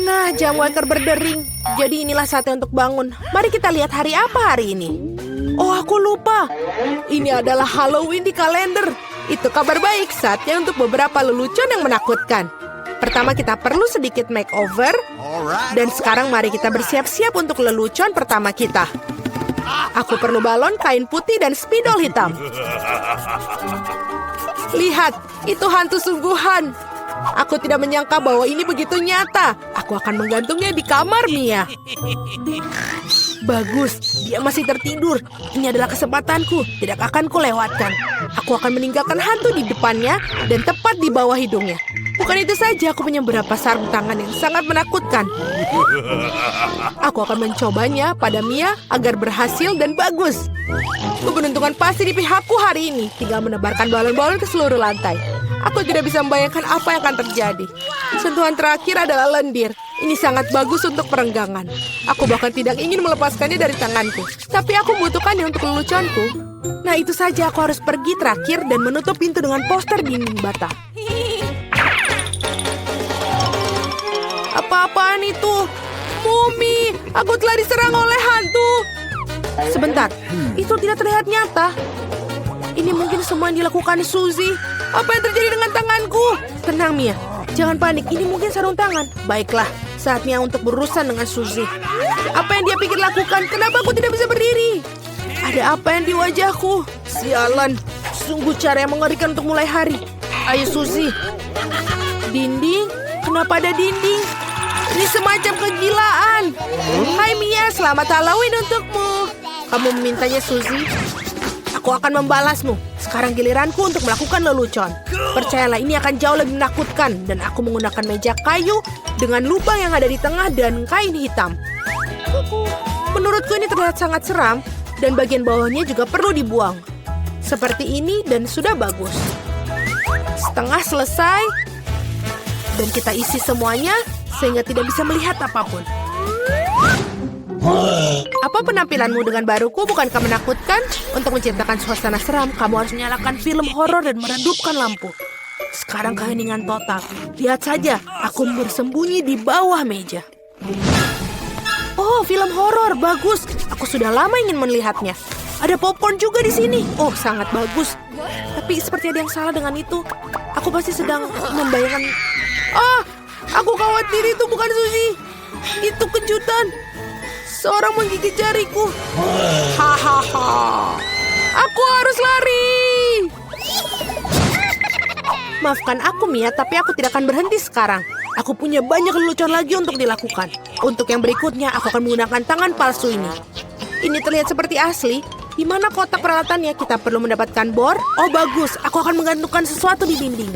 Nah, jam waker berdering. Jadi inilah saatnya untuk bangun. Mari kita lihat hari apa hari ini. Oh, aku lupa. Ini adalah Halloween di kalender. Itu kabar baik, saatnya untuk beberapa lelucon yang menakutkan. Pertama kita perlu sedikit makeover. Dan sekarang mari kita bersiap-siap untuk lelucon pertama kita. Aku perlu balon, kain putih, dan spidol hitam. Lihat, itu hantu sungguhan. Aku tidak menyangka bahwa ini begitu nyata. Aku akan menggantungnya di kamar Mia. Bagus, dia masih tertidur. Ini adalah kesempatanku, tidak akan kulewatkan. Aku akan meninggalkan hantu di depannya dan tepat di bawah hidungnya. Bukan itu saja, aku punya beberapa sarung tangan yang sangat menakutkan. Aku akan mencobanya pada Mia agar berhasil dan bagus. Keberuntungan pasti di pihakku hari ini. Tinggal menebarkan balon-balon ke seluruh lantai. Aku tidak bisa membayangkan apa yang akan terjadi. Sentuhan terakhir adalah lendir. Ini sangat bagus untuk perenggangan. Aku bahkan tidak ingin melepaskannya dari tanganku. Tapi aku membutuhkannya untuk leluconku. Nah, itu saja, aku harus pergi terakhir dan menutup pintu dengan poster dinding bata. Apa-apaan itu? Mumi, aku telah diserang oleh hantu. Sebentar, itu tidak terlihat nyata. Ini mungkin semua yang dilakukan Suzy. Apa yang terjadi dengan tanganku? Tenang, Mia. Jangan panik, ini mungkin sarung tangan. Baiklah, saatnya untuk berurusan dengan Suzy. Apa yang dia pikir lakukan? Kenapa aku tidak bisa berdiri? Ada apa yang di wajahku? Sialan, sungguh cara yang mengerikan untuk mulai hari. Ayo, Suzy. Dinding? Kenapa ada dinding? Ini semacam kegilaan. Hai Mia, selamat Halloween untukmu. Kamu memintanya, Suzy? Aku akan membalasmu. Sekarang giliranku untuk melakukan lelucon. Percayalah, ini akan jauh lebih menakutkan. Dan aku menggunakan meja kayu dengan lubang yang ada di tengah dan kain hitam. Menurutku ini terlihat sangat seram. Dan bagian bawahnya juga perlu dibuang. Seperti ini dan sudah bagus. Setengah selesai. Dan kita isi semuanya sehingga tidak bisa melihat apapun. Apa penampilanmu dengan baruku bukankah menakutkan? Untuk menciptakan suasana seram, kamu harus menyalakan film horor dan meredupkan lampu. Sekarang keheningan total. Lihat saja, aku bersembunyi di bawah meja. Oh, film horor, bagus. Aku sudah lama ingin melihatnya. Ada popcorn juga di sini. Oh, sangat bagus. Tapi seperti ada yang salah dengan itu. Aku pasti sedang membayangkan... Ah, aku khawatir itu bukan Suzy. Itu kejutan. Seorang menggigit jariku. Hahaha. Aku harus lari. Maafkan aku, Mia, tapi aku tidak akan berhenti sekarang. Aku punya banyak lelucon lagi untuk dilakukan. Untuk yang berikutnya, aku akan menggunakan tangan palsu ini. Ini terlihat seperti asli. Di mana kotak peralatannya? Kita perlu mendapatkan bor. Oh, bagus. Aku akan menggantungkan sesuatu di dinding.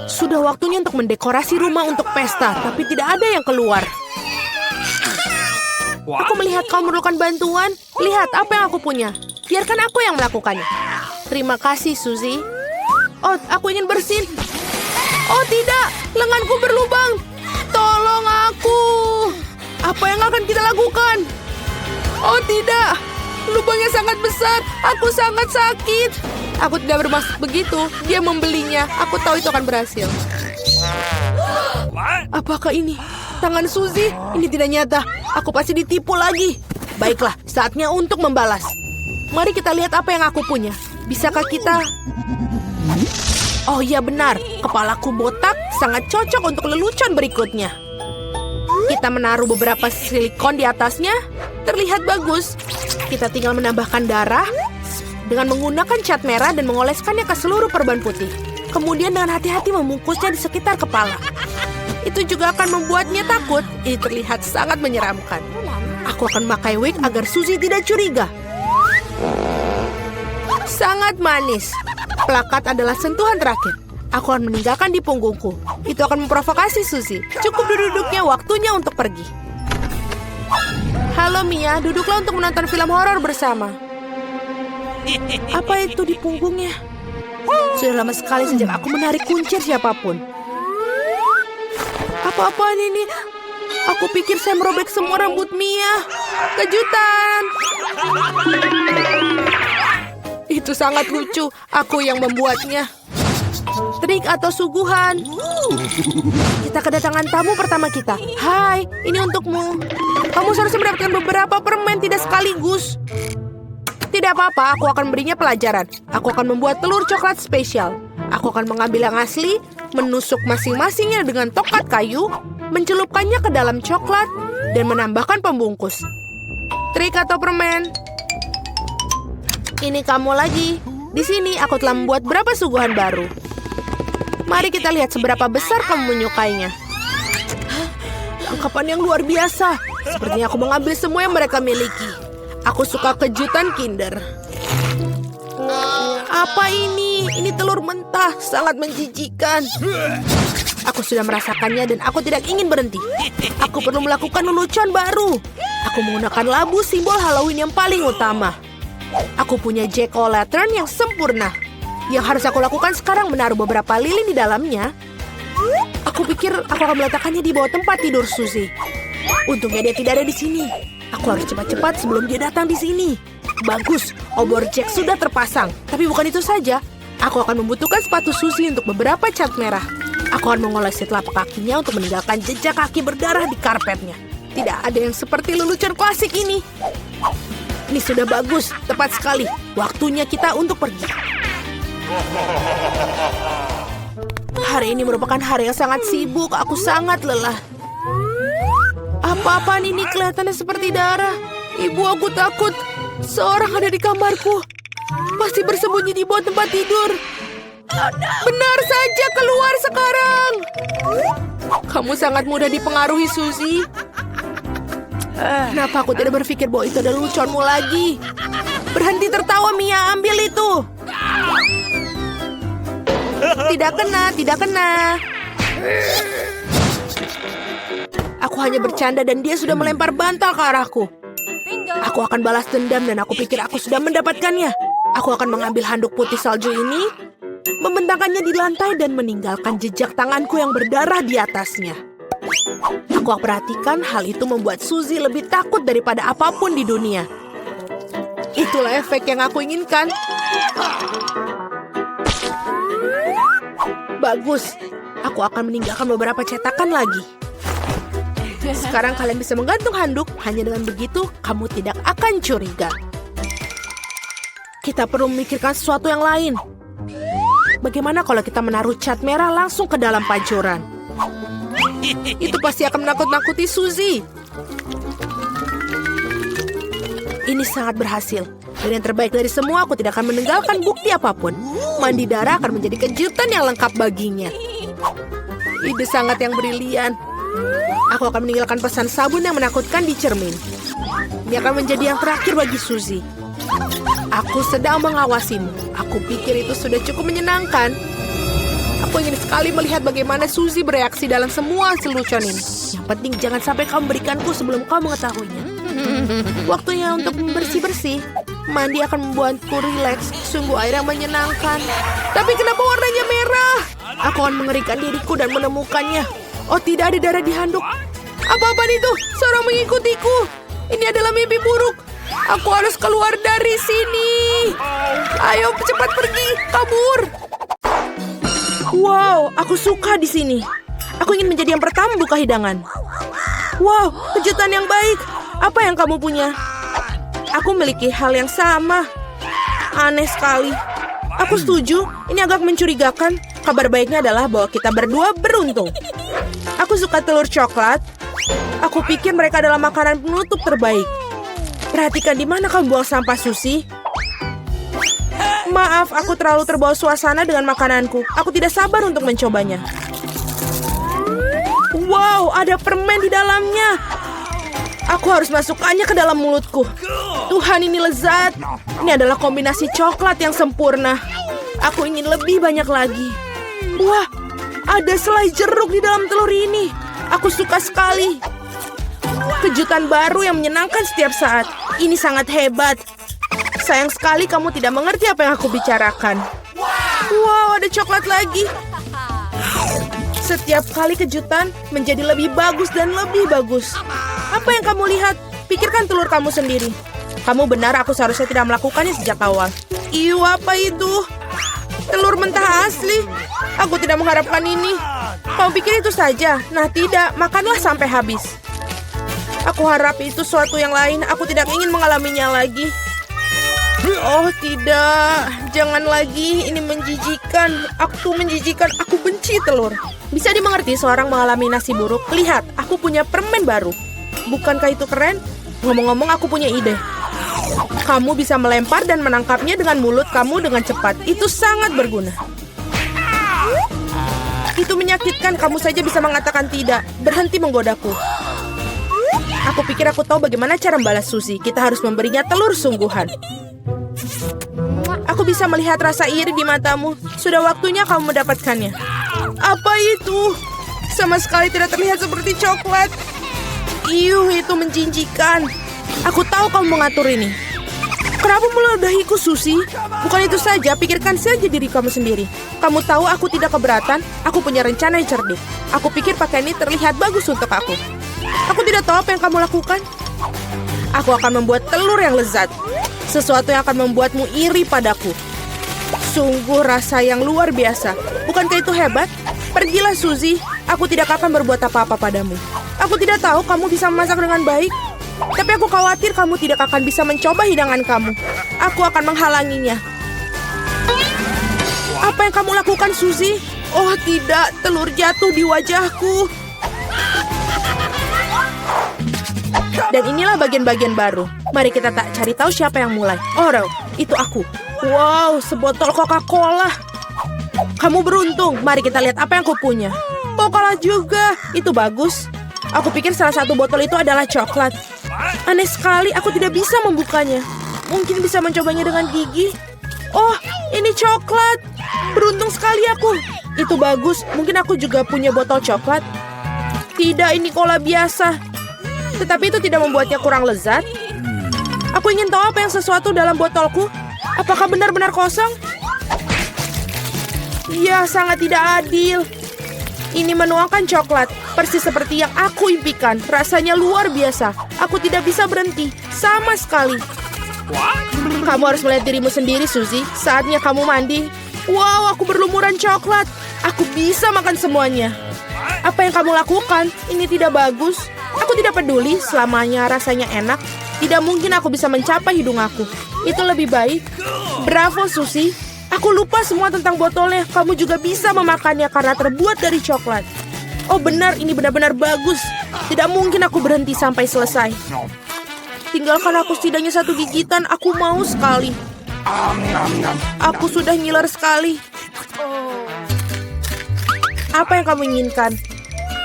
Sudah waktunya untuk mendekorasi rumah untuk pesta, tapi tidak ada yang keluar. Aku melihat kau memerlukan bantuan. Lihat apa yang aku punya. Biarkan aku yang melakukannya. Terima kasih, Suzy. Oh, aku ingin bersin. Oh, tidak. Lenganku berlubang. Tolong aku. Apa yang akan kita lakukan? Oh, tidak. Lubangnya sangat besar. Aku sangat sakit. Aku tidak bermaksud begitu. Dia membelinya. Aku tahu itu akan berhasil. Apakah ini tangan Suzy? Ini tidak nyata. Aku pasti ditipu lagi. Baiklah, saatnya untuk membalas. Mari kita lihat apa yang aku punya. Bisakah kita... Oh iya benar, kepalaku botak sangat cocok untuk lelucon berikutnya. Kita menaruh beberapa silikon di atasnya. Terlihat bagus. Kita tinggal menambahkan darah dengan menggunakan cat merah dan mengoleskannya ke seluruh perban putih. Kemudian dengan hati-hati membungkusnya di sekitar kepala. Itu juga akan membuatnya takut. Ini terlihat sangat menyeramkan. Aku akan memakai wig agar Suzy tidak curiga. Sangat manis. Plakat adalah sentuhan terakhir. Aku akan meninggalkan di punggungku. Itu akan memprovokasi Suzy. Cukup duduknya, waktunya untuk pergi. Halo Mia, duduklah untuk menonton film horor bersama. Apa itu di punggungnya? Sudah lama sekali sejak aku menarik kuncir siapapun. Apa-apaan ini? Aku pikir saya merobek semua rambut Mia. Kejutan! Itu sangat lucu. Aku yang membuatnya. trik atau suguhan. Kita kedatangan tamu pertama kita. Hai, ini untukmu. Kamu seharusnya mendapatkan beberapa permen, tidak sekaligus. Tidak apa-apa, aku akan berinya pelajaran. Aku akan membuat telur coklat spesial. Aku akan mengambil yang asli, menusuk masing-masingnya dengan tongkat kayu, mencelupkannya ke dalam coklat, dan menambahkan pembungkus. Trik atau permen? Ini kamu lagi. Di sini aku telah membuat beberapa suguhan baru. Mari kita lihat seberapa besar kamu menyukainya. Tangkapan yang luar biasa. Sepertinya aku mengambil semua yang mereka miliki. Aku suka kejutan Kinder. Apa ini? Ini telur mentah, sangat menjijikan. Aku sudah merasakannya dan aku tidak ingin berhenti. Aku perlu melakukan lelucon baru. Aku menggunakan labu simbol Halloween yang paling utama. Aku punya jack-o'-lantern yang sempurna. Yang harus aku lakukan sekarang menaruh beberapa lilin di dalamnya. Aku pikir aku akan meletakkannya di bawah tempat tidur Suzy. Untungnya dia tidak ada di sini. Aku harus cepat-cepat sebelum dia datang di sini. Bagus, obor Jack sudah terpasang. Tapi bukan itu saja. Aku akan membutuhkan sepatu Suzy untuk beberapa cat merah. Aku akan mengolesi telapak kakinya untuk meninggalkan jejak kaki berdarah di karpetnya. Tidak ada yang seperti lelucon klasik ini. Ini sudah bagus, tepat sekali. Waktunya kita untuk pergi. Hari ini merupakan hari yang sangat sibuk. Aku sangat lelah. Apa-apaan ini kelihatannya seperti darah. Ibu, aku takut. Seorang ada di kamarku. Pasti bersembunyi di bawah tempat tidur. Benar saja, keluar sekarang. Kamu sangat mudah dipengaruhi, Suzy. Kenapa aku tidak berpikir bahwa itu adalah leluconmu lagi? Berhenti tertawa, Mia. Ambil itu. Tidak kena, tidak kena. Aku hanya bercanda dan dia sudah melempar bantal ke arahku. Aku akan balas dendam dan aku pikir aku sudah mendapatkannya. Aku akan mengambil handuk putih salju ini, membentangkannya di lantai dan meninggalkan jejak tanganku yang berdarah di atasnya. Aku perhatikan hal itu membuat Suzy lebih takut daripada apapun di dunia. Itulah efek yang aku inginkan. Bagus. Aku akan meninggalkan beberapa cetakan lagi. Sekarang kalian bisa menggantung handuk. Hanya dengan begitu, kamu tidak akan curiga. Kita perlu memikirkan sesuatu yang lain. Bagaimana kalau kita menaruh cat merah langsung ke dalam pancuran? Itu pasti akan menakut-nakuti Suzy. Ini sangat berhasil. Dan yang terbaik dari semua, aku tidak akan meninggalkan bukti apapun. Mandi darah akan menjadi kejutan yang lengkap baginya. Ide sangat yang brilian. Aku akan meninggalkan pesan sabun yang menakutkan di cermin. Ini akan menjadi yang terakhir bagi Suzy. Aku sedang mengawasimu. Aku pikir itu sudah cukup menyenangkan. Aku ingin sekali melihat bagaimana Suzy bereaksi dalam semua lelucon ini. Yang penting jangan sampai kamu berikanku sebelum kau mengetahuinya. Waktunya untuk bersih-bersih. Mandi akan membuatku rileks. Sungguh air yang menyenangkan. Tapi kenapa warnanya merah? Aku akan mengerikan diriku dan menemukannya. Oh, tidak ada darah di handuk. Apa-apaan itu? Seorang mengikutiku. Ini adalah mimpi buruk. Aku harus keluar dari sini. Ayo cepat pergi, kabur. Wow, aku suka di sini. Aku ingin menjadi yang pertama buka hidangan. Wow, kejutan yang baik. Apa yang kamu punya? Aku memiliki hal yang sama. Aneh sekali. Aku setuju, ini agak mencurigakan. Kabar baiknya adalah bahwa kita berdua beruntung. Aku suka telur coklat. Aku pikir mereka adalah makanan penutup terbaik. Perhatikan di mana kamu buang sampah, Suzy. Maaf, aku terlalu terbawa suasana dengan makananku. Aku tidak sabar untuk mencobanya. Wow, ada permen di dalamnya. Aku harus masukkannya ke dalam mulutku. Tuhan, ini lezat. Ini adalah kombinasi coklat yang sempurna. Aku ingin lebih banyak lagi. Wah, ada selai jeruk di dalam telur ini. Aku suka sekali. Kejutan baru yang menyenangkan setiap saat. Ini sangat hebat. Sayang sekali kamu tidak mengerti apa yang aku bicarakan. Wow, ada coklat lagi. Setiap kali kejutan menjadi lebih bagus dan lebih bagus. Apa yang kamu lihat? Pikirkan telur kamu sendiri. Kamu benar, aku seharusnya tidak melakukannya sejak awal. Iu, apa itu? telur mentah asli. Aku tidak mengharapkan ini. Kau pikir itu saja? Nah tidak, makanlah sampai habis. Aku harap itu suatu yang lain. Aku tidak ingin mengalaminya lagi. Oh tidak, jangan lagi. Ini menjijikan. Aku menjijikan. Aku benci telur. Bisa dimengerti seorang mengalami nasi buruk. Lihat, aku punya permen baru. Bukankah itu keren? Ngomong-ngomong, aku punya ide. Kamu bisa melempar dan menangkapnya dengan mulut kamu dengan cepat. Itu sangat berguna. Itu menyakitkan. Kamu saja bisa mengatakan tidak. Berhenti menggodaku. Aku pikir aku tahu bagaimana cara membalas Suzy. Kita harus memberinya telur sungguhan. Aku bisa melihat rasa iri di matamu. Sudah waktunya kamu mendapatkannya. Apa itu? Sama sekali tidak terlihat seperti coklat. Itu menjijikkan. Aku tahu kamu mengatur ini. Kenapa meludahiku, Suzy? Bukan itu saja, pikirkan saja diri kamu sendiri. Kamu tahu aku tidak keberatan. Aku punya rencana yang cerdik. Aku pikir pakaian ini terlihat bagus untuk aku. Aku tidak tahu apa yang kamu lakukan. Aku akan membuat telur yang lezat. Sesuatu yang akan membuatmu iri padaku. Sungguh rasa yang luar biasa. Bukankah itu hebat? Pergilah, Suzy. Aku tidak akan berbuat apa-apa padamu. Aku tidak tahu kamu bisa memasak dengan baik. Tapi aku khawatir kamu tidak akan bisa mencoba hidangan kamu. Aku akan menghalanginya. Apa yang kamu lakukan, Suzy? Oh tidak, telur jatuh di wajahku. Dan inilah bagian-bagian baru. Mari kita tak cari tahu siapa yang mulai. Oh, itu aku. Wow, sebotol Coca-Cola. Kamu beruntung. Mari kita lihat apa yang aku punya. Oh, kalah juga. Itu bagus. Aku pikir salah satu botol itu adalah coklat. Aneh sekali, aku tidak bisa membukanya. Mungkin bisa mencobanya dengan gigi. Oh, ini coklat. Beruntung sekali aku. Itu bagus. Mungkin aku juga punya botol coklat. Tidak, ini cola biasa. Tetapi itu tidak membuatnya kurang lezat. Aku ingin tahu apa yang sesuatu dalam botolku. Apakah benar-benar kosong? Ya, sangat tidak adil. Ini menuangkan coklat, persis seperti yang aku impikan. Rasanya luar biasa. Aku tidak bisa berhenti, sama sekali. Kamu harus melihat dirimu sendiri, Suzy. Saatnya kamu mandi. Wow, aku berlumuran coklat. Aku bisa makan semuanya. Apa yang kamu lakukan? Ini tidak bagus. Aku tidak peduli, selamanya rasanya enak. Tidak mungkin aku bisa mencapai hidung aku. Itu lebih baik. Bravo, Suzy. Aku lupa semua tentang botolnya. Kamu juga bisa memakannya karena terbuat dari coklat. Oh benar, ini benar-benar bagus. Tidak mungkin aku berhenti sampai selesai. Tinggalkan aku setidaknya satu gigitan. Aku mau sekali. Aku sudah ngiler sekali. Apa yang kamu inginkan?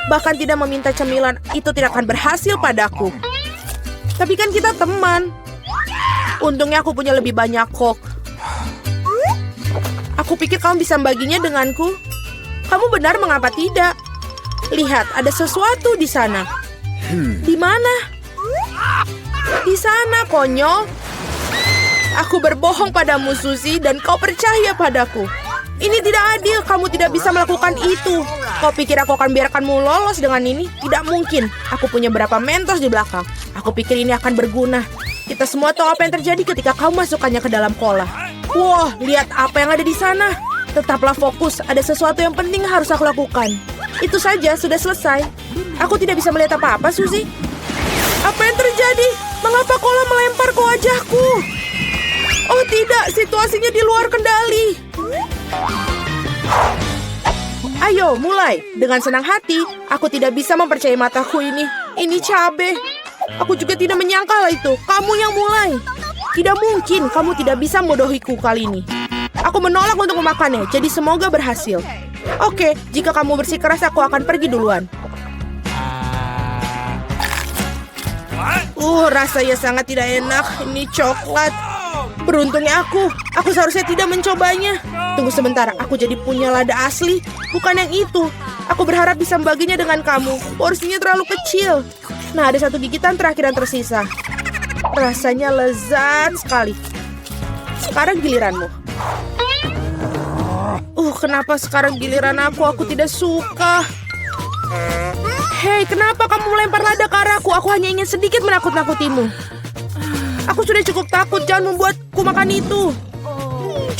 Bahkan tidak meminta cemilan, itu tidak akan berhasil padaku. Tapi kan kita teman. Untungnya aku punya lebih banyak Coke. Aku pikir kamu bisa membaginya denganku. Kamu benar, mengapa tidak? Lihat, ada sesuatu di sana. Di mana? Di sana, konyol. Aku berbohong padamu, Suzy, dan kau percaya padaku. Ini tidak adil, kamu tidak bisa melakukan itu. Kau pikir aku akan biarkanmu lolos dengan ini? Tidak mungkin. Aku punya berapa Mentos di belakang. Aku pikir ini akan berguna. Kita semua tahu apa yang terjadi ketika kau masukkannya ke dalam cola. Wah, lihat apa yang ada di sana. Tetaplah fokus, ada sesuatu yang penting harus aku lakukan. Itu saja, sudah selesai. Aku tidak bisa melihat apa-apa, Suzy. Apa yang terjadi? Mengapa cola melempar ke wajahku? Oh tidak, situasinya di luar kendali. Ayo, mulai. Dengan senang hati, aku tidak bisa mempercayai mataku ini. Ini cabe. Aku juga tidak menyangka hal itu. Kamu yang mulai. Tidak mungkin kamu tidak bisa membodohiku kali ini. Aku menolak untuk memakannya, jadi semoga berhasil. Oke, jika kamu bersikeras, aku akan pergi duluan. Rasanya sangat tidak enak. Ini coklat. Beruntungnya aku seharusnya tidak mencobanya. Tunggu sebentar, aku jadi punya lada asli. Bukan yang itu. Aku berharap bisa membaginya dengan kamu. Porsinya terlalu kecil. Nah, ada satu gigitan terakhir yang tersisa. Rasanya lezat sekali. Sekarang giliranmu. Kenapa sekarang giliran aku? Aku tidak suka. Hei, kenapa kamu melempar lada ke arahku? Aku hanya ingin sedikit menakut-nakutimu. Aku sudah cukup takut, jangan membuatku makan itu.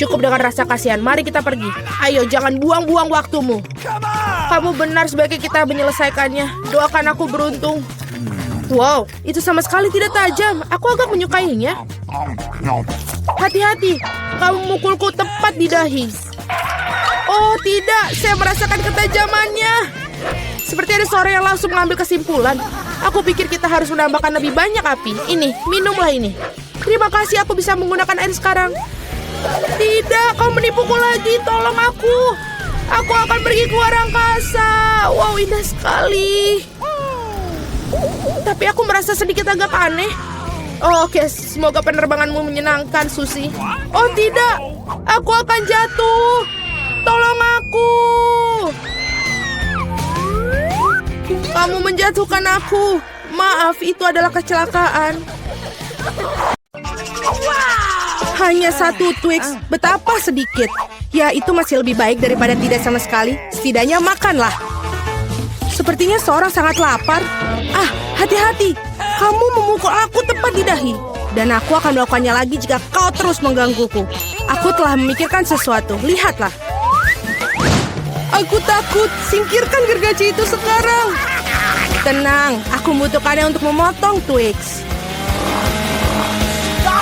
Cukup dengan rasa kasihan, mari kita pergi. Ayo, jangan buang-buang waktumu. Kamu benar, sebaiknya kita menyelesaikannya. Doakan aku beruntung. Wow, itu sama sekali tidak tajam. Aku agak menyukainya. Hati-hati, kamu memukulku tepat di dahi. Oh tidak, saya merasakan ketajamannya. Seperti ada seorang yang langsung mengambil kesimpulan. Aku pikir kita harus menambahkan lebih banyak api. Ini, minumlah ini. Terima kasih, aku bisa menggunakan air sekarang. Tidak, kau menipuku lagi. Tolong aku. Aku akan pergi ke luar angkasa. Wow, indah sekali. Tapi aku merasa sedikit agak aneh. Oh, oke, semoga penerbanganmu menyenangkan, Suzy. Oh tidak, aku akan jatuh. Tolong aku. Kamu menjatuhkan aku. Maaf, itu adalah kecelakaan. Hanya satu Twix, betapa sedikit. Ya, itu masih lebih baik daripada tidak sama sekali. Setidaknya makanlah. Sepertinya seorang sangat lapar. Ah, hati-hati. Kamu memukul aku tepat di dahi. Dan aku akan melakukannya lagi jika kau terus menggangguku. Aku telah memikirkan sesuatu. Lihatlah. Aku takut. Singkirkan gergaji itu sekarang. Tenang, aku membutuhkannya untuk memotong Twix.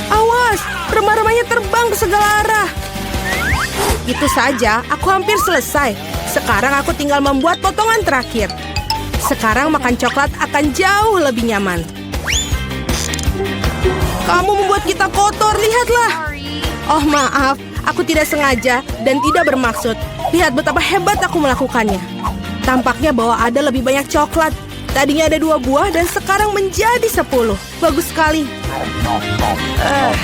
Awas, remah-remahnya terbang ke segala arah. Itu saja, aku hampir selesai. Sekarang aku tinggal membuat potongan terakhir. Sekarang makan coklat akan jauh lebih nyaman. Kamu membuat kita kotor, lihatlah. Oh maaf, aku tidak sengaja dan tidak bermaksud. Lihat betapa hebat aku melakukannya. Tampaknya bahwa ada lebih banyak coklat. Tadinya ada 2 buah dan sekarang menjadi 10. Bagus sekali.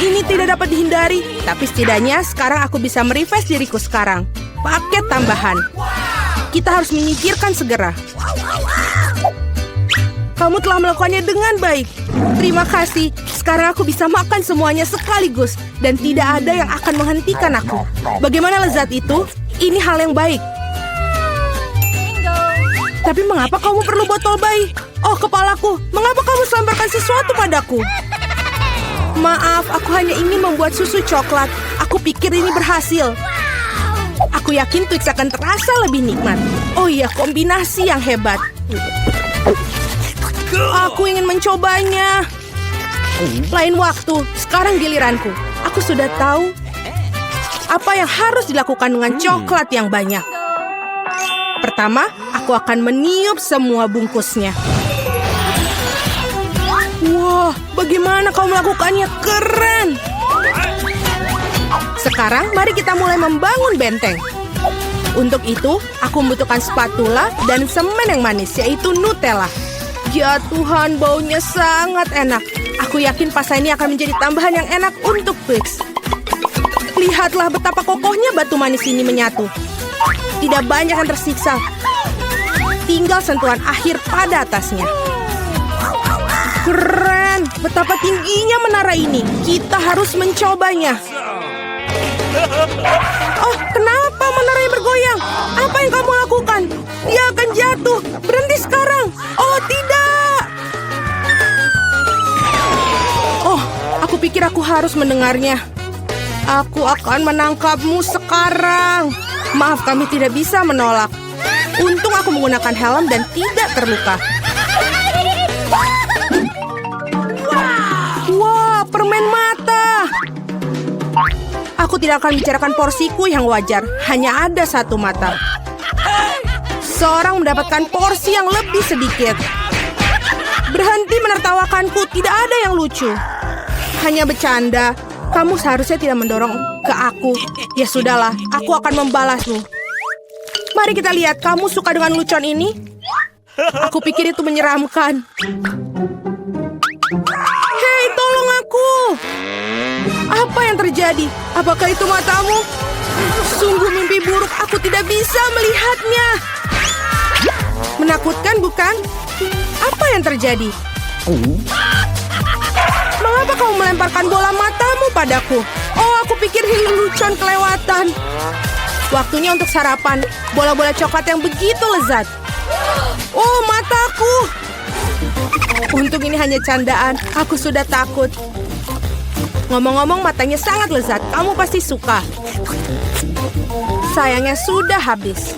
Ini tidak dapat dihindari. Tapi setidaknya sekarang aku bisa merefresh diriku sekarang. Paket tambahan. Kita harus menyingkirkan segera. Kamu telah melakukannya dengan baik. Terima kasih. Sekarang aku bisa makan semuanya sekaligus. Dan tidak ada yang akan menghentikan aku. Bagaimana lezat itu? Ini hal yang baik. Tapi mengapa kamu perlu botol bayi? Oh, kepalaku. Mengapa kamu selemparkan sesuatu padaku? Maaf, aku hanya ingin membuat susu coklat. Aku pikir ini berhasil. Aku yakin Twix akan terasa lebih nikmat. Oh iya, kombinasi yang hebat. Aku ingin mencobanya. Lain waktu, sekarang giliranku. Aku sudah tahu apa yang harus dilakukan dengan coklat yang banyak. Pertama, aku akan meniup semua bungkusnya. Wah, bagaimana kau melakukannya? Keren! Sekarang, mari kita mulai membangun benteng. Untuk itu, aku membutuhkan spatula dan semen yang manis, yaitu Nutella. Ya Tuhan, baunya sangat enak. Aku yakin pasta ini akan menjadi tambahan yang enak untuk Twix. Lihatlah betapa kokohnya batu manis ini menyatu. Tidak banyak yang tersiksa. Tinggal sentuhan akhir pada atasnya. Keren! Betapa tingginya menara ini. Kita harus mencobanya. Oh, kenapa menaranya bergoyang? Apa yang kamu lakukan? Dia akan jatuh. Berhenti sekarang. Oh, tidak! Oh, aku pikir aku harus mendengarnya. Aku akan menangkapmu sekarang. Maaf, kami tidak bisa menolak. Untung aku menggunakan helm dan tidak terluka. Wah, permen mata. Aku tidak akan bicarakan porsiku yang wajar. Hanya ada 1 mata. Seorang mendapatkan porsi yang lebih sedikit. Berhenti menertawakanku, tidak ada yang lucu. Hanya bercanda. Kamu seharusnya tidak mendorong ke aku. Ya sudahlah, aku akan membalasmu. Mari kita lihat, kamu suka dengan lucuan ini? Aku pikir itu menyeramkan. Hei, tolong aku! Apa yang terjadi? Apakah itu matamu? Sungguh mimpi buruk, aku tidak bisa melihatnya. Menakutkan, bukan? Apa yang terjadi? Mengapa kamu melemparkan bola matamu padaku? Oh, aku pikir lelucon kelewatan. Waktunya untuk sarapan. Bola-bola coklat yang begitu lezat. Oh, mataku. Untung ini hanya candaan. Aku sudah takut. Ngomong-ngomong, matanya sangat lezat. Kamu pasti suka. Sayangnya sudah habis.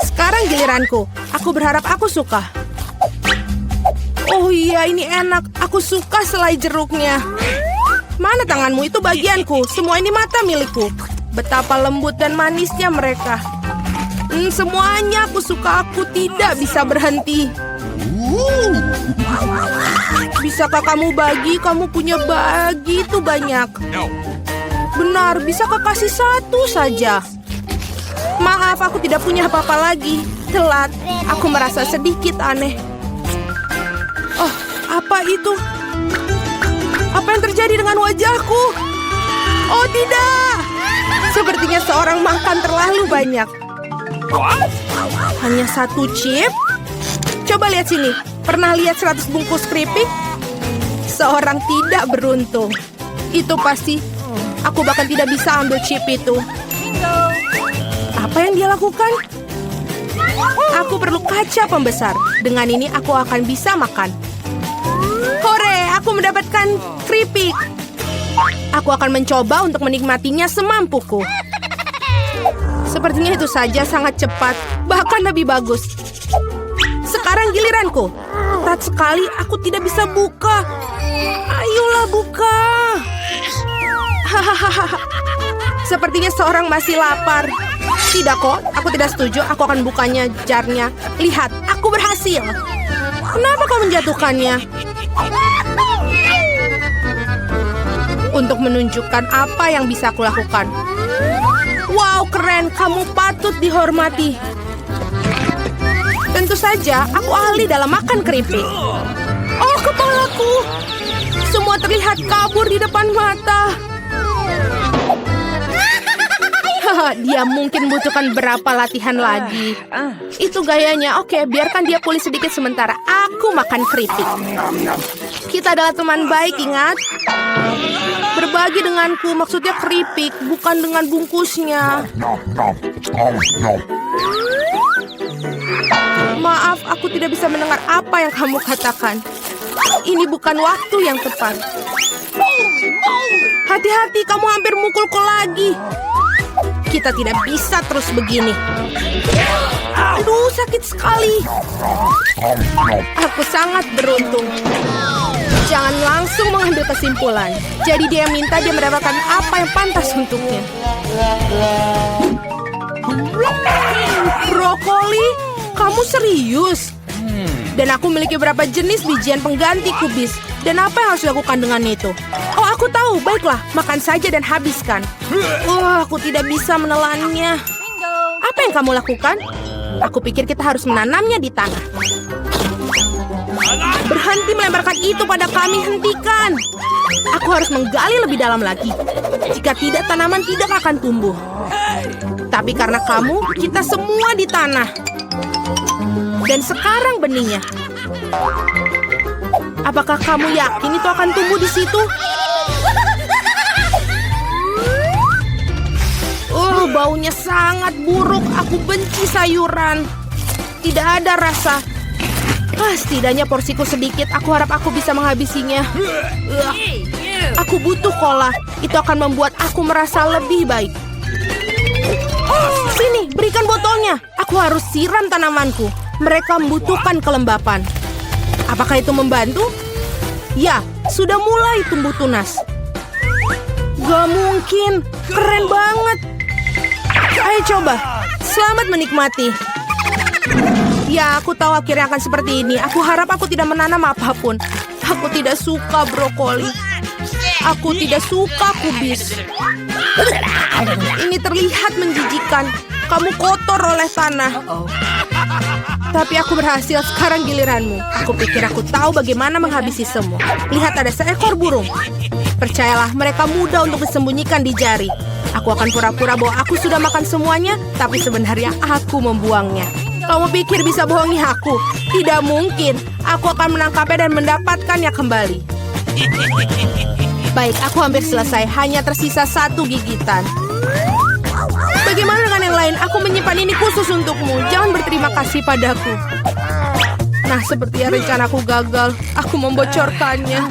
Sekarang giliranku. Aku berharap aku suka. Oh iya, ini enak. Aku suka selai jeruknya. Mana tanganmu? Itu bagianku. Semua ini mata milikku. Betapa lembut dan manisnya mereka. Semuanya aku suka. Aku tidak bisa berhenti. Bisakah kamu bagi? Kamu punya begitu banyak. Benar, bisakah kasih satu saja? Maaf, aku tidak punya apa-apa lagi. Telat, aku merasa sedikit aneh. Oh, apa itu? Apa yang terjadi dengan wajahku? Oh tidak! Sepertinya seorang makan terlalu banyak. Hanya satu chip? Coba lihat sini. Pernah lihat 100 bungkus keripik? Seorang tidak beruntung. Itu pasti. Aku bahkan tidak bisa ambil chip itu. Apa yang dia lakukan? Aku perlu kaca pembesar. Dengan ini aku akan bisa makan. Hore, aku mendapatkan keripik. Aku akan mencoba untuk menikmatinya semampuku. Sepertinya itu saja sangat cepat, bahkan lebih bagus. Sekarang giliranku. Berat sekali, aku tidak bisa buka. Ayolah buka. Hahaha. Sepertinya seorang masih lapar. Tidak kok, aku tidak setuju. Aku akan bukanya jarnya. Lihat, aku berhasil. Kenapa kau menjatuhkannya? Untuk menunjukkan apa yang bisa aku lakukan. Wow, keren. Kamu patut dihormati. Tentu saja, aku ahli dalam makan keripik. Oh, kepalaku. Semua terlihat kabur di depan mata. Dia mungkin butuhkan berapa latihan lagi. Itu gayanya. Oke, biarkan dia pulih sedikit sementara. Aku makan keripik. Kita adalah teman baik, ingat? Berbagi denganku, maksudnya keripik, bukan dengan bungkusnya. Maaf, aku tidak bisa mendengar apa yang kamu katakan. Ini bukan waktu yang tepat. Hati-hati, kamu hampir mukulku lagi. Kita tidak bisa terus begini. Aduh, sakit sekali. Aku sangat beruntung. Jangan langsung mengambil kesimpulan. Jadi dia minta dia mendapatkan apa yang pantas untuknya. Brokoli? Kamu serius? Dan aku memiliki beberapa jenis bijian pengganti kubis. Dan apa yang harus dilakukan dengan itu? Oh, aku tahu. Baiklah, makan saja dan habiskan. Wah, aku tidak bisa menelannya. Apa yang kamu lakukan? Aku pikir kita harus menanamnya di tanah. Berhenti melemparkan itu pada kami, hentikan. Aku harus menggali lebih dalam lagi. Jika tidak, tanaman tidak akan tumbuh. Tapi karena kamu, kita semua di tanah. Dan sekarang benihnya. Apakah kamu yakin itu akan tumbuh di situ? Baunya sangat buruk. Aku benci sayuran. Tidak ada rasa. Setidaknya porsiku sedikit. Aku harap aku bisa menghabisinya. Aku butuh cola. Itu akan membuat aku merasa lebih baik. Sini, berikan botolnya. Aku harus siram tanamanku. Mereka membutuhkan kelembapan. Apakah itu membantu? Ya, sudah mulai tumbuh tunas. Gak mungkin. Keren banget. Ayo coba. Selamat menikmati. Ya, aku tahu akhirnya akan seperti ini. Aku harap aku tidak menanam apapun. Aku tidak suka brokoli. Aku tidak suka kubis. Ini terlihat menjijikan. Kamu kotor oleh tanah. Tapi aku berhasil. Sekarang giliranmu. Aku pikir aku tahu bagaimana menghabisi semua. Lihat, ada seekor burung. Percayalah, mereka mudah untuk disembunyikan di jari. Aku akan pura-pura bahwa aku sudah makan semuanya, tapi sebenarnya aku membuangnya. Kamu pikir bisa bohongi aku? Tidak mungkin. Aku akan menangkapnya dan mendapatkannya kembali. Baik, aku hampir selesai. Hanya tersisa satu gigitan. Bagaimana dengan yang lain? Aku menyimpan ini khusus untukmu. Jangan berterima kasih padaku. Nah, sepertinya rencanaku gagal. Aku membocorkannya.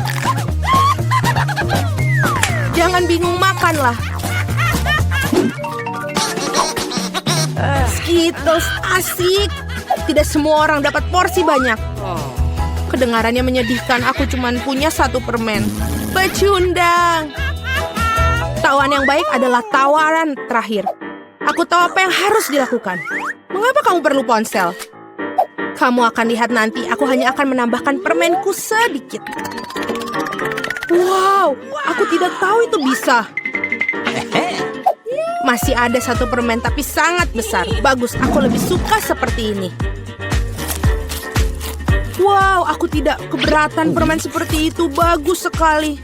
Jangan bingung, makanlah. Skittles asik. Tidak semua orang dapat porsi banyak. Kedengarannya menyedihkan. Aku cuma punya 1 permen. Pecundang. Tawaran yang baik adalah tawaran terakhir. Aku tahu apa yang harus dilakukan. Mengapa kamu perlu ponsel? Kamu akan lihat nanti, aku hanya akan menambahkan permenku sedikit. Wow, aku tidak tahu itu bisa. Masih ada 1 permen, tapi sangat besar. Bagus, aku lebih suka seperti ini. Wow, aku tidak keberatan permen seperti itu. Bagus sekali.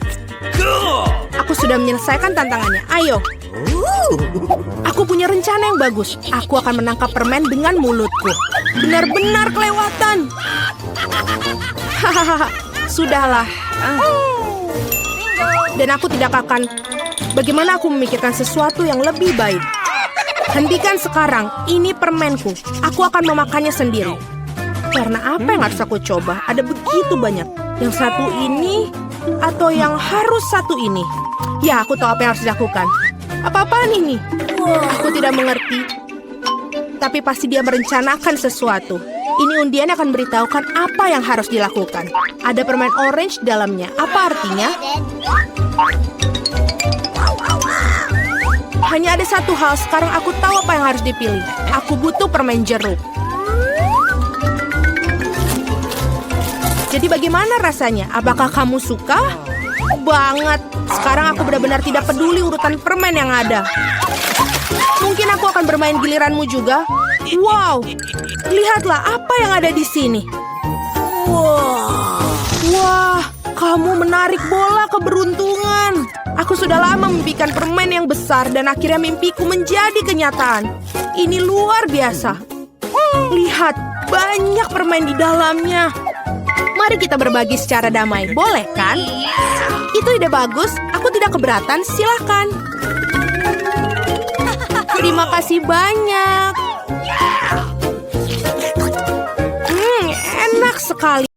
Aku sudah menyelesaikan tantangannya. Ayo. Aku punya rencana yang bagus. Aku akan menangkap permen dengan mulutku. Benar-benar kelewatan. Hahaha. Sudahlah. Dan aku tidak akan... Bagaimana aku memikirkan sesuatu yang lebih baik? Hentikan sekarang. Ini permenku. Aku akan memakannya sendiri. Karena apa yang harus aku coba? Ada begitu banyak. Yang satu ini atau yang harus satu ini? Ya, aku tahu apa yang harus dilakukan. Apa-apaan ini? Aku tidak mengerti. Tapi pasti dia merencanakan sesuatu. Ini undian akan beritahukan apa yang harus dilakukan. Ada permen orange dalamnya. Apa artinya? Hanya ada satu hal. Sekarang aku tahu apa yang harus dipilih. Aku butuh permen jeruk. Jadi bagaimana rasanya? Apakah kamu suka? Banget. Sekarang aku benar-benar tidak peduli urutan permen yang ada. Mungkin aku akan bermain giliranmu juga. Wow, lihatlah apa yang ada di sini. Wah, kamu menarik bola keberuntungan. Aku sudah lama memimpikan permen yang besar dan akhirnya mimpiku menjadi kenyataan. Ini luar biasa. Lihat, banyak permen di dalamnya. Mari kita berbagi secara damai, boleh kan? Itu ide bagus, aku tidak keberatan, silakan. Terima kasih banyak. Enak sekali.